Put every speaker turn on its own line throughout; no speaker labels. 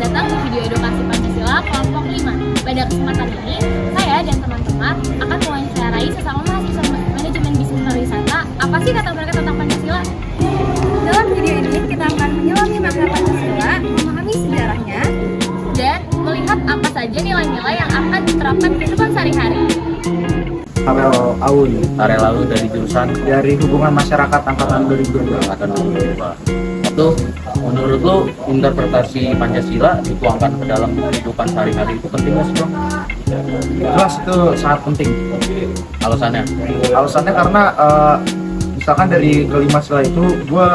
datang di video edukasi Pancasila kelompok 5. Pada kesempatan ini, saya dan teman-teman akan mewawancarai sesama mahasiswa manajemen bisnis pariwisata. Apa sih kata mereka tentang Pancasila?
Dalam video ini kita akan menyelami makna Pancasila, memahami sejarahnya,
dan melihat apa saja nilai-nilai yang akan diterapkan di kehidupan sehari-hari.
Farel Aun
dari jurusan
dari Hubungan Masyarakat Angkatan 2022.
Itu menurut lo interpretasi Pancasila dituangkan ke dalam kehidupan sehari-hari itu penting nggak sih bang?
Jelas itu sangat penting.
Alasannya?
Alasannya karena misalkan dari kelima sila itu gue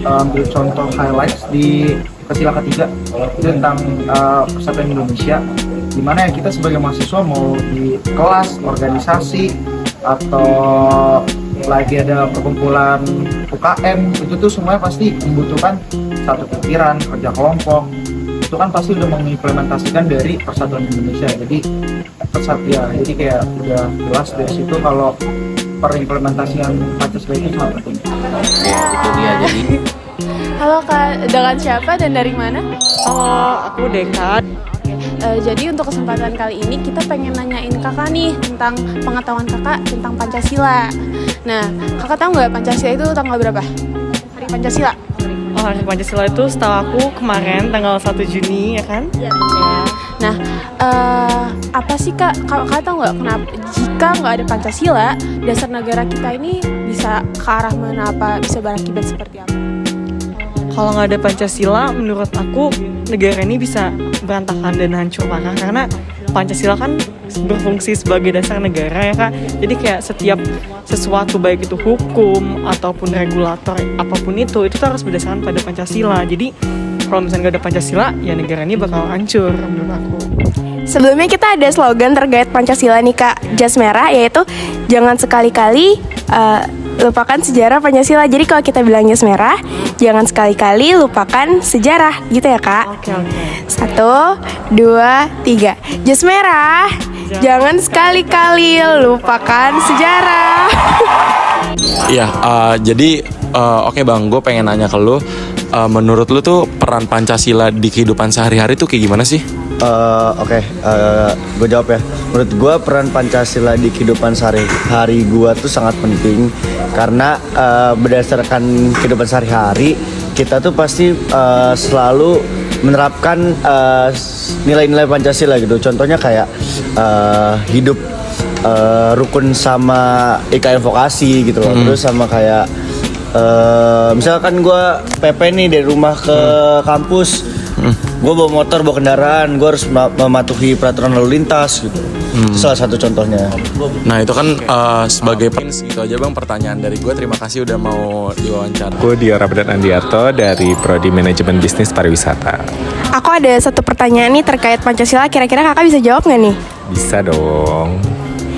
ambil contoh highlights di sila ketiga itu tentang persatuan Indonesia, dimana ya kita sebagai mahasiswa mau di kelas, organisasi, atau lagi ada perkumpulan UKM, itu tuh semuanya pasti membutuhkan satu pikiran, kerja kelompok. Itu kan pasti udah mengimplementasikan dari persatuan Indonesia. Jadi jadi kayak udah jelas dari situ kalau perimplementasian Pancasila itu sangat penting.
Itu dia jadi.
Halo Kak, dengan siapa dan dari mana?
Oh, aku Dekat.
Jadi untuk kesempatan kali ini kita pengen nanyain kakak nih tentang pengetahuan kakak tentang Pancasila. Nah, kakak tahu nggak Pancasila itu tanggal berapa? Hari Pancasila?
Oh, hari Pancasila itu setahu aku kemarin tanggal 1 Juni, ya kan?
Iya. Ya. Nah, apa sih kak tahu nggak kenapa jika nggak ada Pancasila, dasar negara kita ini bisa ke arah mana, apa bisa berakibat seperti apa?
Kalau nggak ada Pancasila, menurut aku negara ini bisa berantakan dan hancur parah, karena Pancasila kan berfungsi sebagai dasar negara ya kak. Jadi kayak setiap sesuatu baik itu hukum ataupun regulator apapun itu harus berdasarkan pada Pancasila. Jadi kalau misalnya nggak ada Pancasila, ya negara ini bakal hancur menurut aku.
Sebelumnya kita ada slogan terkait Pancasila nih kak, jas merah, yaitu jangan sekali-kali lupakan sejarah Pancasila. Jadi kalau kita bilang jas merah, jangan sekali-kali lupakan sejarah, gitu ya kak.
Oke.
1, 2, 3. Jas merah, jangan sekali-kali lupakan sejarah.
Iya, jadi oke bang, gue pengen nanya ke lu, menurut lu tuh peran Pancasila di kehidupan sehari-hari tuh kayak gimana sih?
Gue jawab ya. Menurut gue peran Pancasila di kehidupan sehari-hari gue tuh sangat penting, karena berdasarkan kehidupan sehari-hari kita tuh pasti selalu menerapkan nilai-nilai Pancasila gitu. Contohnya kayak hidup rukun sama IKN vokasi gitu loh. Terus sama kayak misalkan gue PP nih dari rumah ke kampus, gue bawa motor, bawa kendaraan, gue harus mematuhi peraturan lalu lintas gitu. Itu salah satu contohnya.
Nah itu kan sebagai gitu aja bang pertanyaan dari gue. Terima kasih udah mau diwawancara.
Gue Dio Rabdan Andiarto dari Prodi Manajemen Bisnis Pariwisata.
Aku ada satu pertanyaan nih terkait Pancasila, kira-kira kakak bisa jawab nggak nih?
Bisa dong.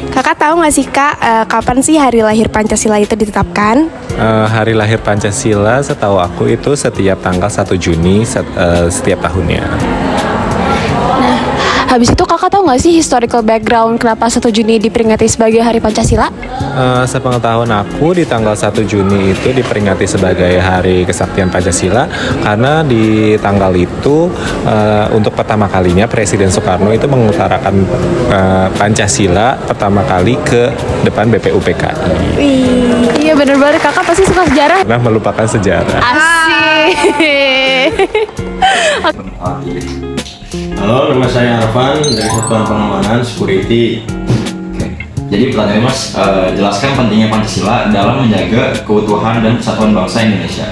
Kakak tahu nggak sih kak, kapan sih hari lahir Pancasila itu ditetapkan?
Hari lahir Pancasila setahu aku itu setiap tanggal 1 Juni setiap tahunnya.
Nah, habis itu kakak tahu nggak sih historical background kenapa 1 Juni diperingati sebagai Hari Pancasila?
Sepengetahuan aku di tanggal 1 Juni itu diperingati sebagai Hari Kesaktian Pancasila, karena di tanggal itu untuk pertama kalinya Presiden Soekarno itu mengutarakan Pancasila pertama kali ke depan BPUPKI.
Iya bener banget, kakak pasti suka sejarah.
Nah, melupakan sejarah.
Asik.
Halo, nama saya Arfan dari Satuan Pengamanan Security. Jadi pertanyaan Mas, jelaskan pentingnya Pancasila dalam menjaga keutuhan dan persatuan bangsa Indonesia.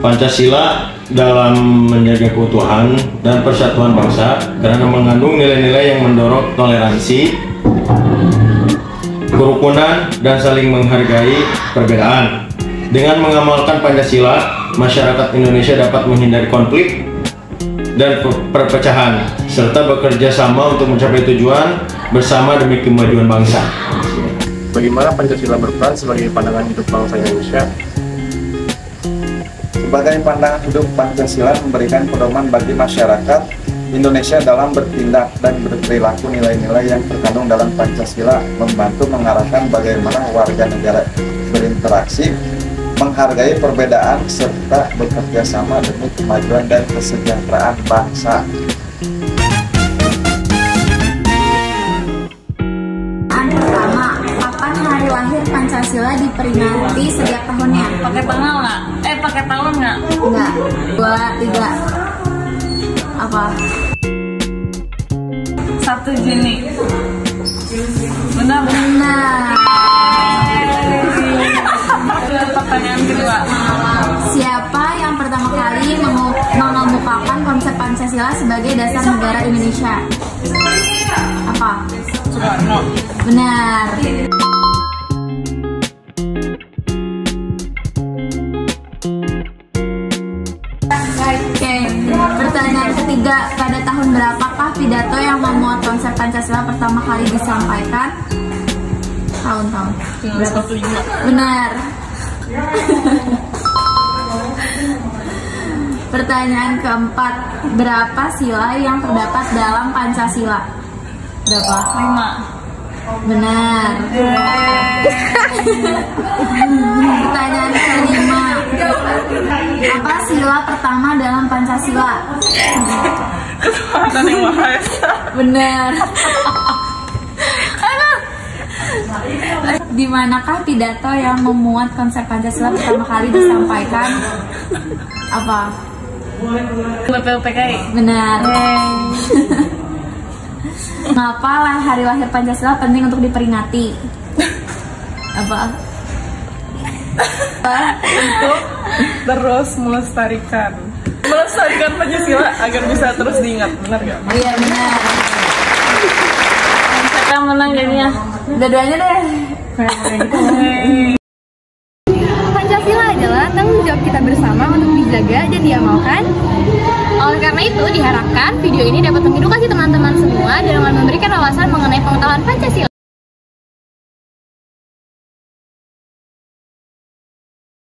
Pancasila dalam menjaga keutuhan dan persatuan bangsa karena mengandung nilai-nilai yang mendorong toleransi, kerukunan, dan saling menghargai perbedaan. Dengan mengamalkan Pancasila, masyarakat Indonesia dapat menghindari konflik dan perpecahan, serta bekerja sama untuk mencapai tujuan bersama demi kemajuan bangsa.
Bagaimana Pancasila berperan sebagai pandangan hidup bangsa Indonesia? Sebagai pandangan hidup, Pancasila memberikan pedoman bagi masyarakat Indonesia dalam bertindak dan berperilaku. Nilai-nilai yang terkandung dalam Pancasila membantu mengarahkan bagaimana warga negara berinteraksi
menghargai perbedaan serta bekerja sama demi kemajuan dan kesejahteraan bangsa.
Pertama, kapan hari lahir Pancasila diperingati setiap tahunnya?
Pakai tanggal nggak? Pakai tahun nggak?
Enggak. 2, 3. Apa?
1 Juni. Benar. Pertanyaan kedua.
Siapa yang pertama kali mengemukakan konsep Pancasila sebagai dasar negara Indonesia? Apa?
Soekarno.
Benar. Oke, pertanyaan ketiga, pada tahun berapakah pidato yang memuat konsep Pancasila pertama kali disampaikan? Tahun-tahun.
Berapa?
Benar. Pertanyaan keempat, berapa sila yang terdapat dalam Pancasila? Berapa?
5.
Benar. Pertanyaan kelima, apa sila pertama dalam Pancasila?
Ketuhanan Yang Maha Esa.
Benar. Di manakah pidato yang memuat konsep Pancasila pertama kali disampaikan? Apa?
BPUPKI.
Benar. Mengapa hari lahir Pancasila penting untuk diperingati? Apa?
Untuk terus melestarikan Pancasila agar bisa terus diingat. Benar gak?
Iya, benar.
Siapa yang menang jadinya?
Dua-duanya deh.
Pancasila adalah tanggung jawab kita bersama untuk dijaga dan diamalkan.
Oleh karena itu, diharapkan video ini dapat mengedukasi teman-teman semua dalam memberikan wawasan mengenai pengetahuan Pancasila.